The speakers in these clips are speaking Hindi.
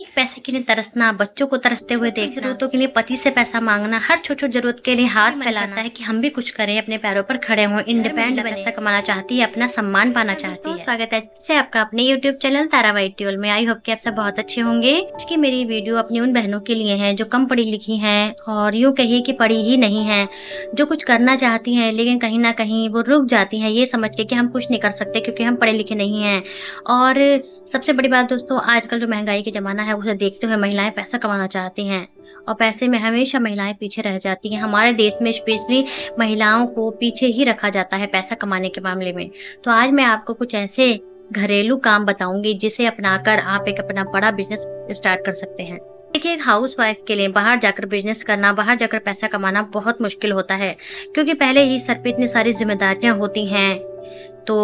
पैसे के लिए तरसना, बच्चों को तरसते हुए देखना, ज़रूरतों के लिए पति से पैसा माँगना, हर छोटी-छोटी ज़रूरत के लिए हाथ फैलाना है कि हम भी कुछ करें, अपने पैरों पर खड़े हों, इंडिपेंडेंट बने। पैसा कमाना चाहती है, अपना सम्मान पाना चाहती है। स्वागत है से आपका अपने यूट्यूब चैनल तारा वाइट ट्यूल में। आई होप कि आप सब बहुत अच्छे होंगे। आज की मेरी वीडियो अपनी उन बहनों के लिए है जो कम पढ़ी लिखी हैं और यूँ कहिए कि पढ़ी ही नहीं हैं, जो कुछ करना चाहती हैं लेकिन कहीं न कहीं वो रुक जाती हैं ये समझ के कि हम कुछ नहीं कर सकते क्योंकि हम पढ़े लिखे नहीं हैं। और सबसे बड़ी बात दोस्तों, आजकल जो महँगाई का ज़माना है उसे देखते हुए महिलाएँ पैसा कमाना चाहती हैं और पैसे में हमेशा महिलाएँ पीछे रह जाती हैं। हमारे देश में स्पेशली महिलाओं को पीछे ही रखा जाता है पैसा कमाने के मामले में। तो आज मैं आपको कुछ ऐसे घरेलू काम बताऊँगी जिसे अपनाकर आप एक अपना बड़ा बिज़नेस स्टार्ट कर सकते हैं। देखिए, एक हाउसवाइफ के लिए बाहर जाकर बिज़नेस करना, बाहर जाकर पैसा कमाना बहुत मुश्किल होता है क्योंकि पहले ही सर पे इतनी सारी ज़िम्मेदारियाँ होती हैं, तो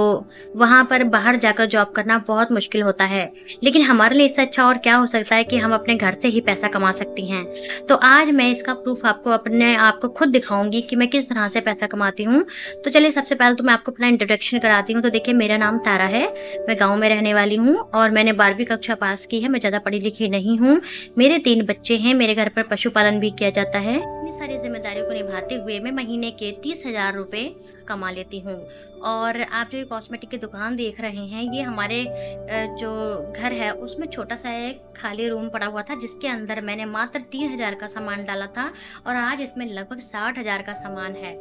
वहाँ पर बाहर जाकर जॉब करना बहुत मुश्किल होता है। लेकिन हमारे लिए इससे अच्छा और क्या हो सकता है कि हम अपने घर से ही पैसा कमा सकती हैं। तो आज मैं इसका प्रूफ़ आपको अपने आप को खुद दिखाऊँगी कि मैं किस तरह से पैसा कमाती हूँ। तो चलिए सबसे पहले तो मैं आपको अपना इंट्रोडक्शन कराती हूँ। तो देखिए, मेरा नाम तारा है, मैं गाँव में रहने वाली हूँ और मैंने 12वीं कक्षा पास की है। मैं ज़्यादा पढ़ी लिखी नहीं हूँ। मेरे 3 बच्चे हैं, मेरे घर पर पशुपालन भी किया जाता है। इतनी सारी ज़िम्मेदारियों को निभाते हुए मैं महीने के 30,000 रुपए कमा लेती हूँ। और आप जो ये कॉस्मेटिक की दुकान देख रहे हैं, ये हमारे जो घर है उसमें छोटा-सा एक खाली रूम पड़ा हुआ था जिसके अंदर मैंने मात्र 3,000 का सामान डाला था और आज इसमें लगभग 60,000 का सामान है।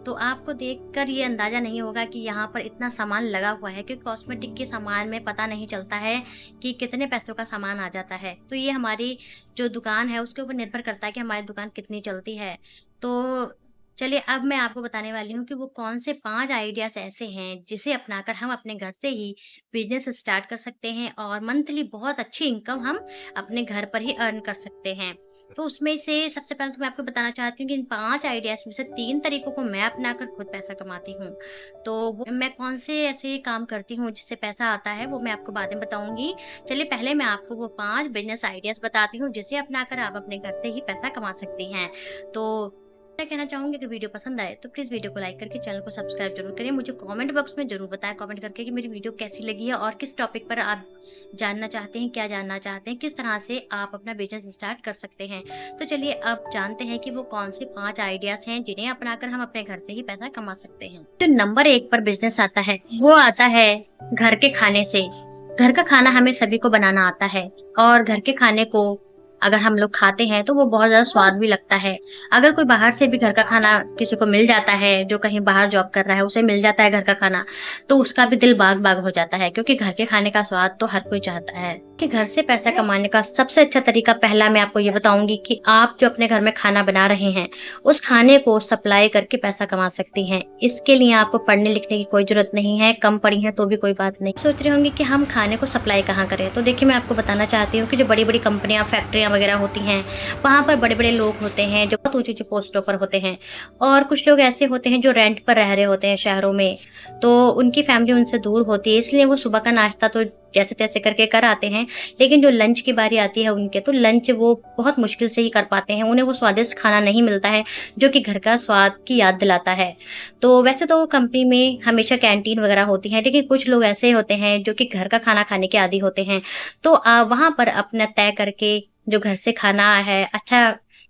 तो आपको देखकर ये अंदाज़ा नहीं होगा कि यहाँ पर इतना सामान लगा हुआ है क्योंकि कॉस्मेटिक के सामान में पता नहीं चलता है कि कितने पैसों का सामान आ जाता है। तो ये हमारी जो दुकान है उसके ऊपर निर्भर करता है कि हमारी दुकान कितनी चलती है। तो चलिए, अब मैं आपको बताने वाली हूँ कि वो कौन से 5 आइडियाज़ ऐसे हैं जिसे अपनाकर हम अपने घर से ही बिज़नेस स्टार्ट कर सकते हैं और मंथली बहुत अच्छी इनकम हम अपने घर पर ही अर्न कर सकते हैं। तो उसमें से सबसे पहले तो मैं आपको बताना चाहती हूँ कि इन 5 आइडियाज़ में से 3 तरीकों को मैं अपनाकर खुद पैसा कमाती हूँ। तो वो मैं कौन से ऐसे काम करती हूँ जिससे पैसा आता है वो मैं आपको बाद में बताऊँगी। चलिए, पहले मैं आपको वो 5 बिज़नेस आइडियाज़ बताती हूँ जिसे अपनाकर आप अपने घर से ही पैसा कमा सकती हैं। तो मैं कहना चाहूँगी, अगर वीडियो पसंद आए तो प्लीज़ वीडियो को लाइक करके चैनल को सब्सक्राइब जरूर करें। मुझे कमेंट बॉक्स में ज़रूर बताएं कमेंट करके कि मेरी वीडियो कैसी लगी है और किस टॉपिक पर आप जानना चाहते हैं, क्या जानना चाहते हैं, किस तरह से आप अपना बिजनेस स्टार्ट कर सकते हैं। तो चलिए अब जानते हैं कि वो कौन से 5 आइडियाज़ हैं जिन्हें अपनाकर हम अपने घर से ही पैसा कमा सकते हैं। जो नंबर 1 पर बिजनेस आता है वो आता है घर के खाने से। घर का खाना हमें सभी को बनाना आता है और घर के खाने को अगर हम लोग खाते हैं तो वो बहुत ज़्यादा स्वाद भी लगता है। अगर कोई बाहर से भी घर का खाना किसी को मिल जाता है, जो कहीं बाहर जॉब कर रहा है, उसे मिल जाता है घर का खाना, तो उसका भी दिल बाग-बाग हो जाता है क्योंकि घर के खाने का स्वाद तो हर कोई चाहता है। कि घर से पैसा कमाने का सबसे अच्छा तरीका पहला मैं आपको ये बताऊँगी कि आप जो अपने घर में खाना बना रहे हैं, उस खाने को सप्लाई करके पैसा कमा सकती हैं। इसके लिए आपको पढ़ने-लिखने की कोई ज़रूरत नहीं है, कम पढ़ी हैं तो भी कोई बात नहीं। सोच रहे होंगे कि हम खाने को सप्लाई कहाँ करें? तो देखिए, मैं आपको बताना चाहती हूँ कि जो बड़ी-बड़ी कंपनियाँ, फैक्ट्रियाँ वगैरह होती हैं, वहाँ पर बड़े-बड़े लोग होते हैं जो बहुत ऊँची-ऊँची पोस्टों पर होते हैं और कुछ लोग ऐसे होते हैं जो रेंट पर रह रहे होते हैं शहरों में, तो उनकी फैमिली उनसे दूर होती है, इसलिए वो सुबह का नाश्ता तो जैसे-तैसे करके कर आते हैं, लेकिन जो लंच की बारी आती है उनके, तो लंच वो बहुत मुश्किल से ही कर पाते हैं। उन्हें वो स्वादिष्ट खाना नहीं मिलता है, जो कि घर का स्वाद की याद दिलाता है। तो वैसे तो कंपनी में हमेशा कैंटीन वगैरह होती है, लेकिन कुछ लोग ऐसे होते हैं जो कि घर का खाना खाने के आदी होते हैं। तो वहाँ पर अपना तय करके जो घर से खाना है,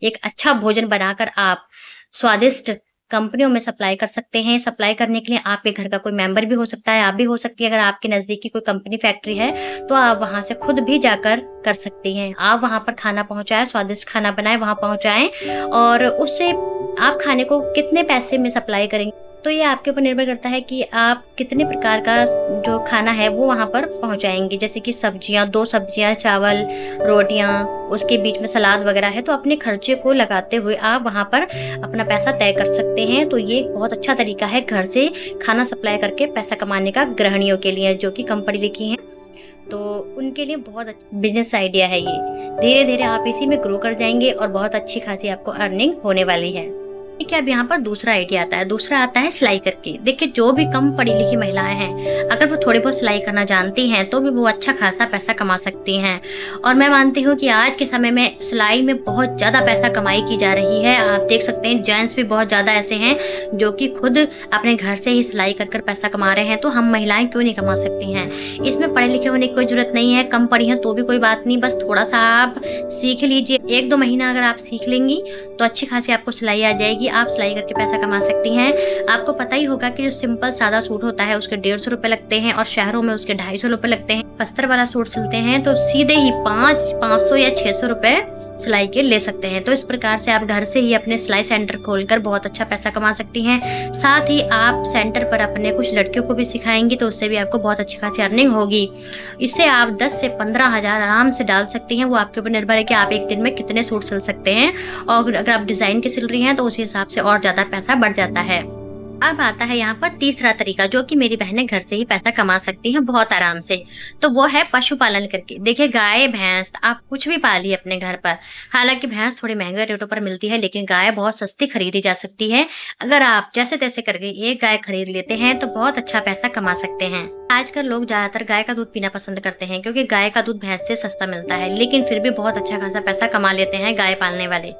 एक अच्छा भोजन बनाकर आप स्वादिष्ट कंपनियों में सप्लाई कर सकते हैं। सप्लाई करने के लिए आपके घर का कोई मेंबर भी हो सकता है, आप भी हो सकती है। अगर आपके नज़दीकी कोई कंपनी फैक्ट्री है, तो आप वहाँ से खुद भी जाकर कर सकती हैं। आप वहाँ पर खाना पहुँचाएँ, स्वादिष्ट खाना बनाएँ, वहाँ पहुँचाएँ और उससे आप खाने को कितने पैसे में सप्लाई करेंगे, तो ये आपके ऊपर निर्भर करता है कि आप कितने प्रकार का जो खाना है वो वहाँ पर पहुँचाएँगे। जैसे कि सब्जियाँ, 2 सब्जियाँ, चावल, रोटियाँ, उसके बीच में सलाद वगैरह है, तो अपने खर्चे को लगाते हुए आप वहाँ पर अपना पैसा तय कर सकते हैं। तो ये बहुत अच्छा तरीका है घर से खाना सप्लाई करके पैसा कमाने का, गृहिणियों के लिए जो कि कम पढ़ी लिखी हैं, तो उनके लिए बहुत अच्छा बिज़नेस आइडिया है ये। धीरे-धीरे आप इसी में ग्रो कर जाएँगे और बहुत अच्छी खासी आपको अर्निंग होने वाली है। देखिए अब यहाँ पर दूसरा आइडिया आता है, दूसरा आता है सिलाई करके। देखिए जो भी कम पढ़ी लिखी महिलाएं हैं, अगर वो थोड़ी बहुत सिलाई करना जानती हैं तो भी वो अच्छा खासा पैसा कमा सकती हैं। और मैं मानती हूँ कि आज के समय में सिलाई में बहुत ज़्यादा पैसा कमाई की जा रही है। आप देख सकते हैं जेंट्स भी बहुत ज़्यादा ऐसे हैं जो कि खुद अपने घर से ही सिलाई कर पैसा कमा रहे हैं, तो हम महिलाएं क्यों नहीं कमा सकती हैं। इसमें पढ़े लिखे होने की कोई जरूरत नहीं है, कम पढ़ी हैं तो भी कोई बात नहीं, बस थोड़ा सा आप सीख लीजिए। 1-2 महीना अगर आप सीख लेंगी तो अच्छी खासी आपको सिलाई आ जाएगी, आप सिलाई करके पैसा कमा सकती हैं। आपको पता ही होगा कि जो सिंपल सादा सूट होता है उसके 150 रुपए लगते हैं और शहरों में उसके 250 रुपए लगते हैं। अस्तर वाला सूट सिलते हैं तो सीधे ही 500 या 600 रुपए सिलाई के ले सकते हैं। तो इस प्रकार से आप घर से ही अपने सिलाई सेंटर खोलकर बहुत अच्छा पैसा कमा सकती हैं। साथ ही आप सेंटर पर अपने कुछ लड़कियों को भी सिखाएंगी तो उससे भी आपको बहुत अच्छी खासी अर्निंग होगी। इससे आप 10 से 15 हजार आराम से डाल सकती हैं। वो आपके ऊपर निर्भर है कि आप एक दिन में कितने सूट सिल सकते हैं, और अगर आप डिजाइन के सिल रही हैं तो उसी हिसाब से और ज्यादा पैसा बढ़ जाता है। अब आता है यहाँ पर तीसरा तरीका, जो कि मेरी बहनें घर से ही पैसा कमा सकती हैं बहुत आराम से, तो वो है पशुपालन करके। देखिए गाय भैंस आप कुछ भी पालिए अपने घर पर। हालांकि भैंस थोड़ी महंगे रेटों पर मिलती है, लेकिन गाय बहुत सस्ती खरीदी जा सकती है। अगर आप जैसे तैसे करके एक गाय खरीद लेते हैं तो बहुत अच्छा पैसा कमा सकते हैं। आजकल लोग ज्यादातर गाय का दूध पीना पसंद करते हैं क्योंकि गाय का दूध भैंस से सस्ता मिलता है, लेकिन फिर भी बहुत अच्छा खासा पैसा कमा लेते हैं गाय पालने वाले।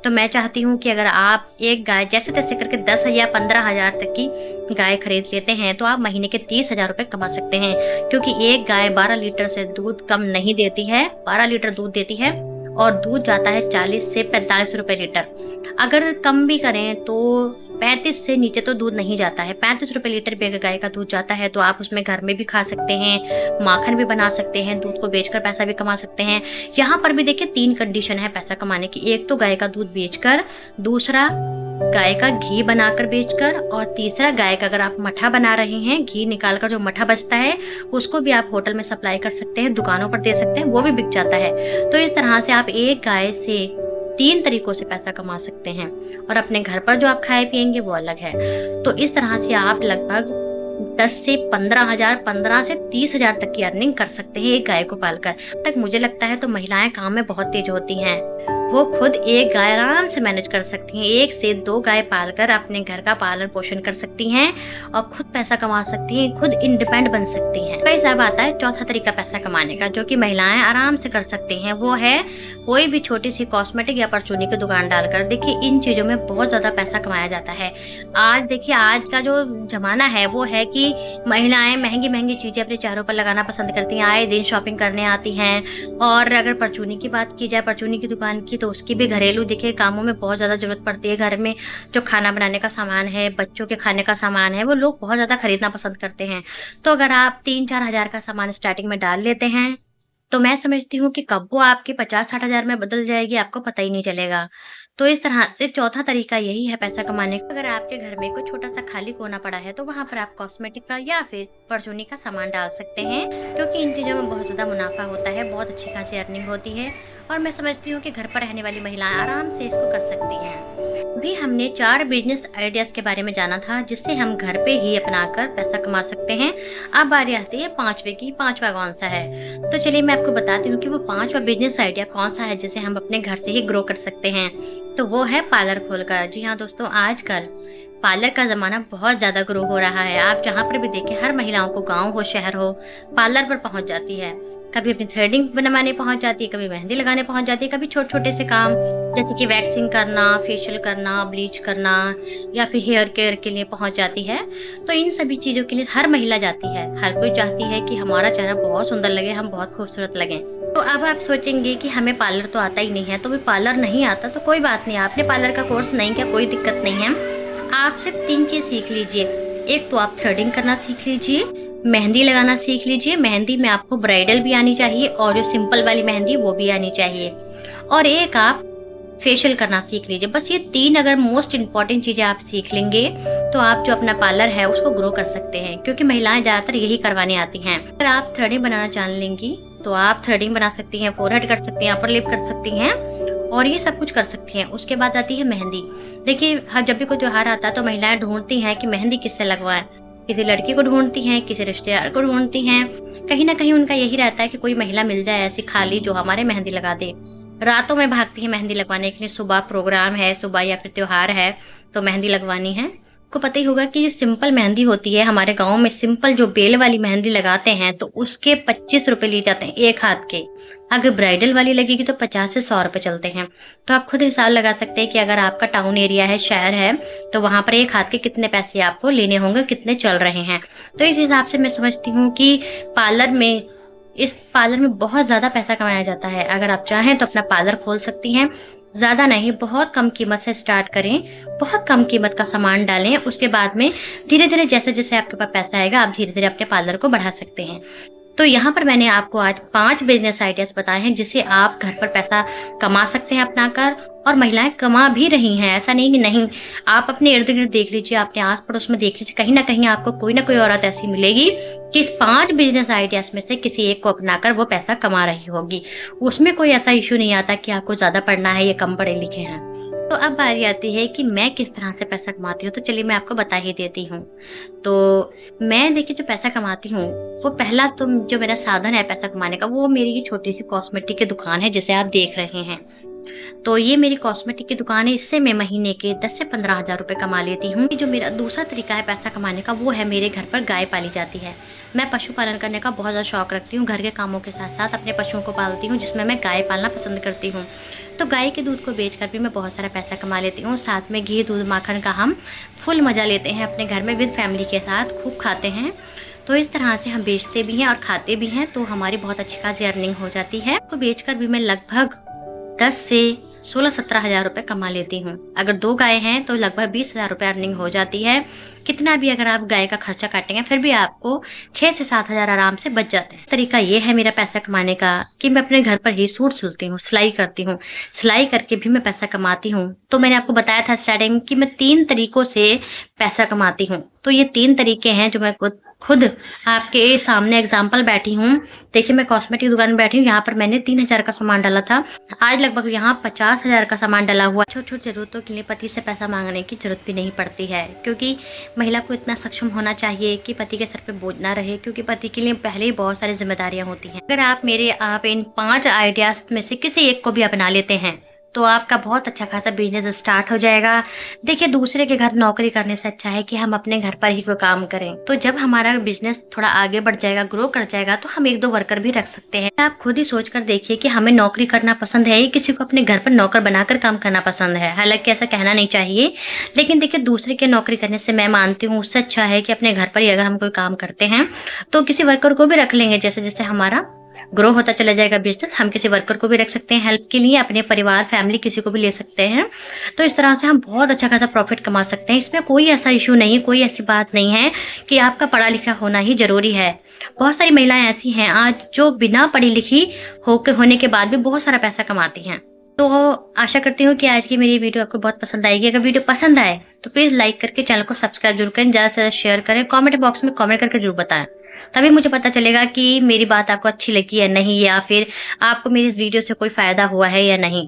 तो मैं चाहती हूँ कि अगर आप एक गाय जैसे तैसे करके 10 या 15 हजार तक की गाय खरीद लेते हैं तो आप महीने के 30 हजार रुपए कमा सकते हैं, क्योंकि एक गाय 12 लीटर से दूध कम नहीं देती है। 12 लीटर दूध देती है और दूध जाता है 40 से 45 रुपए लीटर। अगर कम भी करें तो 35 से नीचे तो दूध नहीं जाता है। 35 रुपए लीटर पे गाय का दूध जाता है तो आप उसमें घर में भी खा सकते हैं, माखन भी बना सकते हैं, दूध को बेचकर पैसा भी कमा सकते हैं। यहाँ पर भी देखिए 3 कंडीशन है पैसा कमाने की। एक तो गाय का दूध बेचकर, दूसरा गाय का घी बनाकर बेचकर, और तीसरा गाय का अगर आप मठा बना रहे हैं, घी निकालकर जो मठा बचता है उसको भी आप होटल में सप्लाई कर सकते हैं, दुकानों पर दे सकते हैं, वो भी बिक जाता है। तो इस तरह से आप एक गाय से 3 तरीकों से पैसा कमा सकते हैं, और अपने घर पर जो आप खाए पिएंगे वो अलग है। तो इस तरह से आप लगभग 10 से 15 हजार, 15 से 30 हजार तक की अर्निंग कर सकते हैं एक गाय को पालकर। तक मुझे लगता है तो महिलाएं काम में बहुत तेज होती हैं, वो खुद एक गाय आराम से मैनेज कर सकती हैं। 1 से 2 गाय पालकर अपने घर का पालन पोषण कर सकती हैं और खुद पैसा कमा सकती हैं, खुद इंडिपेंडेंट बन सकती हैं। वैसे अब आता है चौथा तरीका पैसा कमाने का, जो कि महिलाएं आराम से कर सकती हैं। वो है कोई भी छोटी सी कॉस्मेटिक या परचूनी की दुकान डालकर। देखिए इन चीजों में बहुत ज्यादा पैसा कमाया जाता है। आज देखिए आज का जो जमाना है वो है कि महिलाएं महंगी महंगी चीजें अपने चेहरों पर लगाना पसंद करती हैं, आए दिन शॉपिंग करने आती हैं। और अगर परचूनी की बात की जाए, परचूनी की दुकान की, तो उसकी भी घरेलू देखिए कामों में बहुत ज्यादा जरूरत पड़ती है। घर में जो खाना बनाने का सामान है, बच्चों के खाने का सामान है, वो लोग बहुत ज्यादा खरीदना पसंद करते हैं। तो अगर आप 3-4 हजार का सामान स्टार्टिंग में डाल लेते हैं तो मैं समझती हूँ कि कब वो आपके 50-60 हजार में बदल जाएगी, आपको पता ही नहीं चलेगा। तो इस तरह से चौथा तरीका यही है पैसा कमाने का। अगर आपके घर में कोई छोटा सा खाली कोना पड़ा है तो वहाँ पर आप कॉस्मेटिक का या फिर परचूनी का सामान डाल सकते हैं, क्योंकि इन चीजों में बहुत ज्यादा मुनाफा होता है, बहुत अच्छी खासी अर्निंग होती है। और मैं समझती हूँ कि घर पर रहने वाली महिलाएं आराम से इसको कर सकती हैं। भी हमने 4 बिजनेस आइडियाज के बारे में जाना था जिससे हम घर पे ही अपनाकर पैसा कमा सकते हैं। अब बारी आती है 5वें की। 5वां कौन सा है? तो चलिए मैं आपको बताती हूँ कि वो 5वां बिजनेस आइडिया कौन सा है जिसे हम अपने घर से ही ग्रो कर सकते हैं। तो वो है पार्लर खोलकर। जी हाँ दोस्तों, आजकल पार्लर का जमाना बहुत ज्यादा ग्रो हो रहा है। आप जहाँ पर भी देखें, हर महिलाओं को गांव हो शहर हो पार्लर पर पहुंच जाती है। कभी अपनी थ्रेडिंग बनवाने पहुंच जाती है, कभी मेहंदी लगाने पहुंच जाती है, कभी छोटे छोटे से काम जैसे कि वैक्सिंग करना, फेशियल करना, ब्लीच करना, या फिर हेयर केयर के लिए पहुंच जाती है। तो इन सभी चीजों के लिए हर महिला जाती है। हर कोई चाहती है कि हमारा चेहरा बहुत सुंदर लगे, हम बहुत खूबसूरत लगें। तो अब आप सोचेंगे कि हमें पार्लर तो आता ही नहीं है, तो भी पार्लर नहीं आता तो कोई बात नहीं, आपने पार्लर का कोर्स नहीं किया, कोई दिक्कत नहीं है। आप सिर्फ 3 चीज सीख लीजिए। एक तो आप थ्रेडिंग करना सीख लीजिए, मेहंदी लगाना सीख लीजिए। मेहंदी में आपको ब्राइडल भी आनी चाहिए और जो सिंपल वाली मेहंदी वो भी आनी चाहिए। और एक आप फेशियल करना सीख लीजिए। बस ये 3 अगर मोस्ट इम्पॉर्टेंट चीजें आप सीख लेंगे तो आप जो अपना पार्लर है उसको ग्रो कर सकते हैं, क्योंकि महिलाएं ज्यादातर यही करवाने आती हैं। अगर आप थ्रेडिंग बनाना जान लेंगी तो आप थ्रेडिंग बना सकती हैं, फोरहेड कर सकती हैं, अपर लिप कर सकती हैं और ये सब कुछ कर सकती हैं। उसके बाद आती है मेहंदी। देखिए जब भी कोई त्योहार आता है तो महिलाएं ढूंढती हैं कि मेहंदी किससे लगवाएं। किसी लड़की को ढूंढती हैं, किसी रिश्तेदार को ढूंढती हैं। कहीं ना कहीं उनका यही रहता है कि कोई महिला मिल जाए ऐसी खाली जो हमारे मेहंदी लगा दे। रातों में भागती है मेहंदी लगवाने के लिए। सुबह प्रोग्राम है, सुबह या फिर त्योहार है तो मेहंदी लगवानी है। आपको पता ही होगा कि जो सिंपल मेहंदी होती है हमारे गांव में, सिंपल जो बेल वाली मेहंदी लगाते हैं तो उसके 25 रुपए लिए जाते हैं एक हाथ के। अगर ब्राइडल वाली लगेगी तो 50 से 100 रुपए चलते हैं। तो आप खुद हिसाब लगा सकते हैं कि अगर आपका टाउन एरिया है, शहर है, तो वहां पर एक हाथ के कितने पैसे आपको लेने होंगे, कितने चल रहे हैं। तो इस हिसाब से मैं समझती हूँ कि इस पार्लर में बहुत ज़्यादा पैसा कमाया जाता है। अगर आप चाहें तो अपना पार्लर खोल सकती हैं। ज़्यादा नहीं, बहुत कम कीमत से स्टार्ट करें, बहुत कम कीमत का सामान डालें, उसके बाद में धीरे धीरे जैसे जैसे आपके पास पैसा आएगा आप धीरे धीरे अपने पार्लर को बढ़ा सकते हैं। तो यहाँ पर मैंने आपको आज 5 बिजनेस आइडियाज बताए हैं जिससे आप घर पर पैसा कमा सकते हैं अपनाकर, और महिलाएं कमा भी रही हैं। ऐसा नहीं कि नहीं, आप अपने इर्द गिर्द देख लीजिए, अपने आस पड़ोस में देख लीजिए, कहीं ना कहीं आपको कोई ना कोई औरत ऐसी मिलेगी कि इस 5 बिजनेस आइडियाज में से किसी एक को अपनाकर वो पैसा कमा रही होगी। उसमें कोई ऐसा इशू नहीं आता कि आपको ज्यादा पढ़ना है या कम पढ़े लिखे हैं। तो अब बारी आती है कि मैं किस तरह से पैसा कमाती हूँ। तो चलिए मैं आपको बता ही देती हूँ। तो मैं देखिए जो पैसा कमाती हूँ, वो पहला तो जो मेरा साधन है पैसा कमाने का, वो मेरी ये छोटी सी कॉस्मेटिक की दुकान है जिसे आप देख रहे हैं। तो ये मेरी कॉस्मेटिक की दुकान है, इससे मैं महीने के 10 से 15 हजार रुपए कमा लेती हूँ। जो मेरा दूसरा तरीका है पैसा कमाने का, वो है मेरे घर पर गाय पाली जाती है। मैं पशुपालन करने का बहुत ज़्यादा शौक रखती हूँ। घर के कामों के साथ साथ अपने पशुओं को पालती हूँ, जिसमें मैं गाय पालना पसंद करती हूँ। तो गाय के दूध को बेचकर भी मैं बहुत सारा पैसा कमा लेती हूँ। साथ में घी, दूध, माखन का हम फुल मज़ा लेते हैं अपने घर में, विद फैमिली के साथ खूब खाते हैं। तो इस तरह से हम बेचते भी हैं और खाते भी हैं, तो हमारी बहुत अच्छी खासी अर्निंग हो जाती है। तो बेचकर भी मैं लगभग 10 से 16-17 हजार रुपये कमा लेती हूँ। अगर 2 गाय हैं तो लगभग 20 हजार रुपये अर्निंग हो जाती है। कितना भी अगर आप गाय का खर्चा काटेंगे फिर भी आपको 6 से 7 हजार आराम से बच जाते हैं। तरीका ये है मेरा पैसा कमाने का कि मैं अपने घर पर ही सूट सिलती हूँ, सिलाई करती हूँ। सिलाई करके भी मैं पैसा कमाती हूँ। तो मैंने आपको बताया था स्टार्टिंग कि मैं 3 तरीकों से पैसा कमाती हूँ। तो ये 3 तरीके हैं जो मैं खुद आपके सामने एग्जाम्पल बैठी हूँ। देखिए मैं कॉस्मेटिक दुकान में बैठी हूँ, यहाँ पर मैंने 3 हजार का सामान डाला था, आज लगभग यहाँ 50 हजार का सामान डाला हुआ। छोटी छोटी जरूरतों के लिए पति से पैसा मांगने की जरूरत भी नहीं पड़ती है, क्योंकि महिला को इतना सक्षम होना चाहिए कि पति के सर पे बोझ ना रहे, क्योंकि पति के लिए पहले ही बहुत सारी जिम्मेदारियां होती हैं। अगर आप इन 5 आइडियाज में से किसी एक को भी अपना लेते हैं तो आपका बहुत अच्छा खासा बिजनेस स्टार्ट हो जाएगा। देखिए दूसरे के घर नौकरी करने से अच्छा है कि हम अपने घर पर ही कोई काम करें। तो जब हमारा बिजनेस थोड़ा आगे बढ़ जाएगा, ग्रो कर जाएगा, तो हम 1-2 वर्कर भी रख सकते हैं। आप खुद ही सोच कर देखिए कि हमें नौकरी करना पसंद है या किसी को अपने घर पर नौकर बनाकर काम करना पसंद है। हालांकि ऐसा कहना नहीं चाहिए, लेकिन देखिए दूसरे के नौकरी करने से मैं मानती हूँ उससे अच्छा है कि अपने घर पर ही अगर हम कोई काम करते हैं तो किसी वर्कर को भी रख लेंगे। जैसे जैसे हमारा ग्रो होता चला जाएगा बिजनेस, हम किसी वर्कर को भी रख सकते हैं हेल्प के लिए, अपने परिवार, फैमिली, किसी को भी ले सकते हैं। तो इस तरह से हम बहुत अच्छा खासा प्रॉफिट कमा सकते हैं। इसमें कोई ऐसा इशू नहीं, कोई ऐसी बात नहीं है कि आपका पढ़ा लिखा होना ही जरूरी है। बहुत सारी महिलाएं ऐसी हैं आज जो बिना पढ़ी लिखी होने के बाद भी बहुत सारा पैसा कमाती हैं। तो आशा करती हूँ कि आज की मेरी वीडियो आपको बहुत पसंद आएगी। अगर वीडियो पसंद आए तो प्लीज लाइक करके चैनल को सब्सक्राइब जरूर करें, ज्यादा से ज्यादा शेयर करें, कमेंट बॉक्स में कमेंट करके जरूर बताएं, तभी मुझे पता चलेगा कि मेरी बात आपको अच्छी लगी या नहीं, या फिर आपको मेरी इस वीडियो से कोई फायदा हुआ है या नहीं।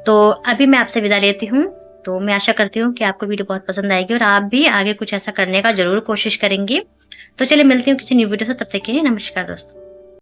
तो अभी मैं आपसे विदा लेती हूँ। तो मैं आशा करती हूँ कि आपको वीडियो बहुत पसंद आएगी और आप भी आगे कुछ ऐसा करने का जरूर कोशिश करेंगे। तो चलिए मिलती हूँ किसी न्यू वीडियो से, तब तक के लिए नमस्कार दोस्तों।